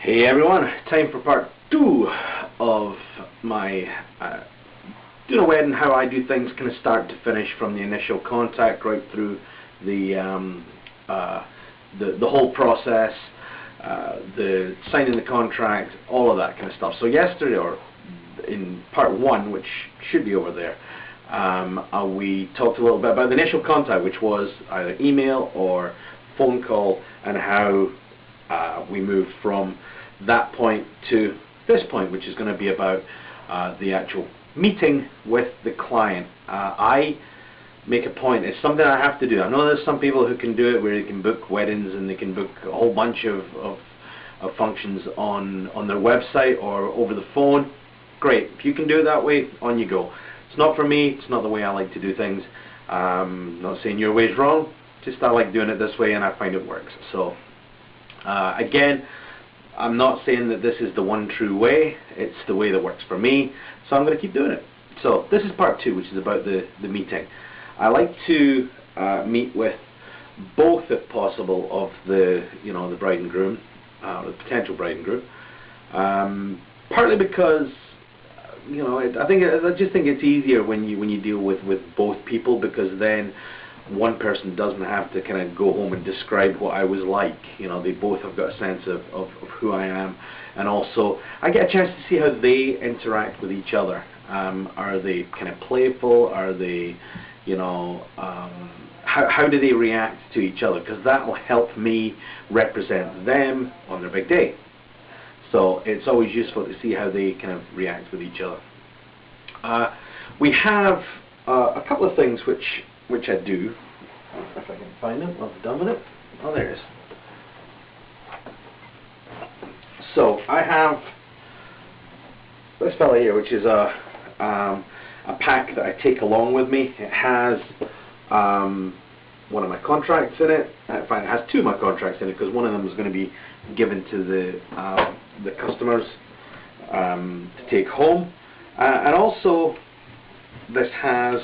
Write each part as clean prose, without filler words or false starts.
Hey everyone, time for part 2 of my doing a wedding, how I do things kind of start to finish, from the initial contact right through the whole process, the signing the contract, all of that kind of stuff. So yesterday, or in part 1, which should be over there, we talked a little bit about the initial contact, which was either email or phone call, and how we moved from that point to this point, which is going to be about the actual meeting with the client. I make a point, it's something I have to do. I know there's some people who can do it where they can book weddings and they can book a whole bunch of functions on their website or over the phone. Great, if you can do it that way, on you go. It's not for me, it's not the way I like to do things. Not saying your way is wrong, just I like doing it this way and I find it works. So again, I'm not saying that this is the one true way, it's the way that works for me, so I'm going to keep doing it. So this is part 2, which is about the meeting. I like to meet with both, if possible, of the the bride and groom, the potential bride and groom. Partly because I just think it's easier when you deal with both people, because then one person doesn't have to kind of go home and describe what I was like. They both have got a sense of who I am, and also I get a chance to see how they interact with each other. Are they kind of playful? Are they, how do they react to each other? Because that will help me represent them on their big day. So it's always useful to see how they kind of react with each other. We have a couple of things which I do, if I can find them. I've done with it. Oh, there it is. So I have this fella here, which is a pack that I take along with me. It has one of my contracts in it. In fact, it has 2 of my contracts in it, because one of them is going to be given to the customers to take home, and also this has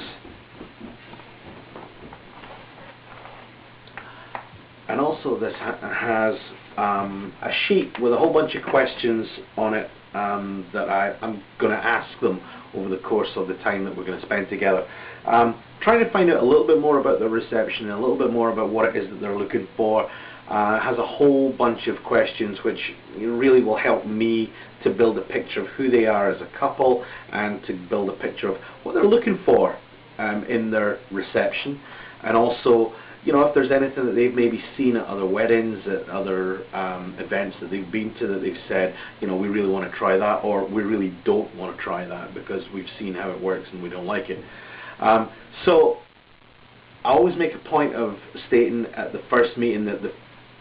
a sheet with a whole bunch of questions on it that I'm going to ask them over the course of the time that we're going to spend together. Trying to find out a little bit more about the reception and a little bit more about what it is that they're looking for. It has a whole bunch of questions which really will help me to build a picture of who they are as a couple, and to build a picture of what they're looking for in their reception, and also if there's anything that they've maybe seen at other weddings, at other events that they've been to, that they've said, we really want to try that, or we really don't want to try that because we've seen how it works and we don't like it. So I always make a point of stating at the first meeting that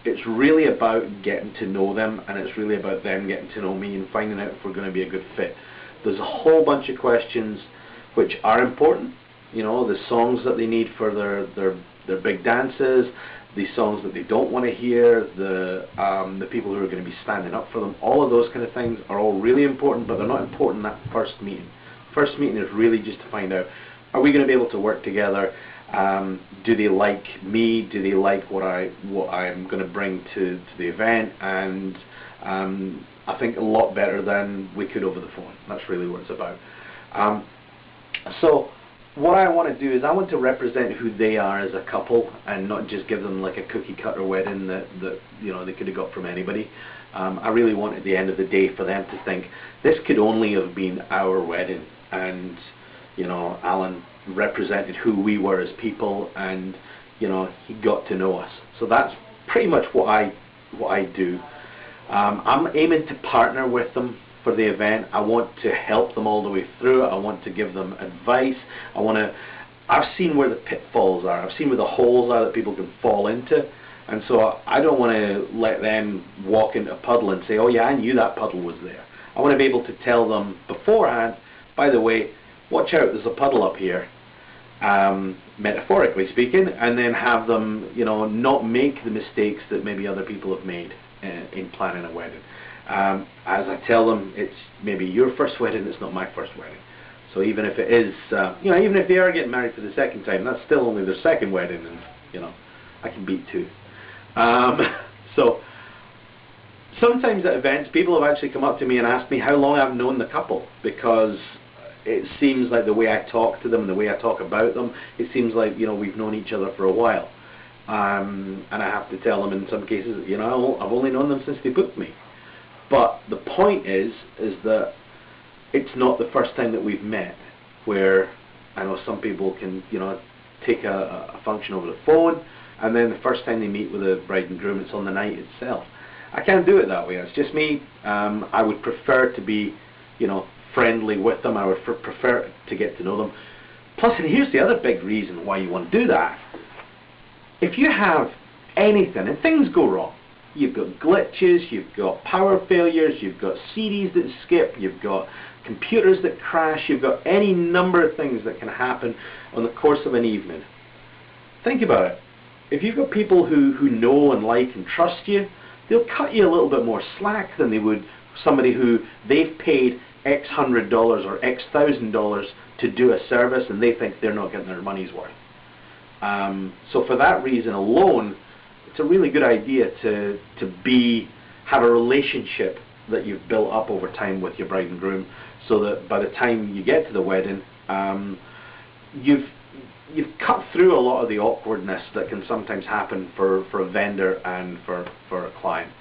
it's really about getting to know them, and it's really about them getting to know me and finding out if we're going to be a good fit. There's a whole bunch of questions which are important, the songs that they need for their big dances, the songs that they don't want to hear, the people who are going to be standing up for them. All of those kind of things are all really important, but they're not important in that first meeting. First meeting is really just to find out, are we going to be able to work together? Do they like me? Do they like what I'm going to bring to the event? And I think a lot better than we could over the phone. That's really what it's about. So what I want to do is I want to represent who they are as a couple, and not just give them like a cookie cutter wedding that they could have got from anybody. I really want, at the end of the day, for them to think this could only have been our wedding, and Alan represented who we were as people, and he got to know us. So that's pretty much what I do. I'm aiming to partner with them for the event. I want to help them all the way through it. I want to give them advice. I've seen where the pitfalls are. I've seen where the holes are that people can fall into, and so I don't want to let them walk into a puddle and say, oh yeah, I knew that puddle was there. I want to be able to tell them beforehand, by the way, watch out, there's a puddle up here, metaphorically speaking, and then have them not make the mistakes that maybe other people have made in planning a wedding. As I tell them, it's maybe your first wedding, it's not my first wedding. So even if it is, even if they are getting married for the second time, that's still only their second wedding, and I can beat 2. So Sometimes at events, people have actually come up to me and asked me how long I've known the couple, because it seems like the way I talk to them, the way I talk about them, it seems like, you know, we've known each other for a while. And I have to tell them in some cases, you know, I've only known them since they booked me. But the point is that it's not the first time that we've met, where I know some people can, you know, take a function over the phone, and then the first time they meet with a bride and groom, it's on the night itself. I can't do it that way. It's just me. I would prefer to be, you know, friendly with them. I would prefer to get to know them. Plus, and here's the other big reason why you want to do that. If you have anything, and things go wrong, you've got glitches, you've got power failures, you've got CDs that skip, you've got computers that crash, you've got any number of things that can happen on the course of an evening. Think about it. If you've got people who know and like and trust you, they'll cut you a little bit more slack than they would somebody who they've paid X $100 or X $1,000 to do a service and they think they're not getting their money's worth. So for that reason alone, it's a really good idea to have a relationship that you've built up over time with your bride and groom, so that by the time you get to the wedding, you've cut through a lot of the awkwardness that can sometimes happen for a vendor and for a client.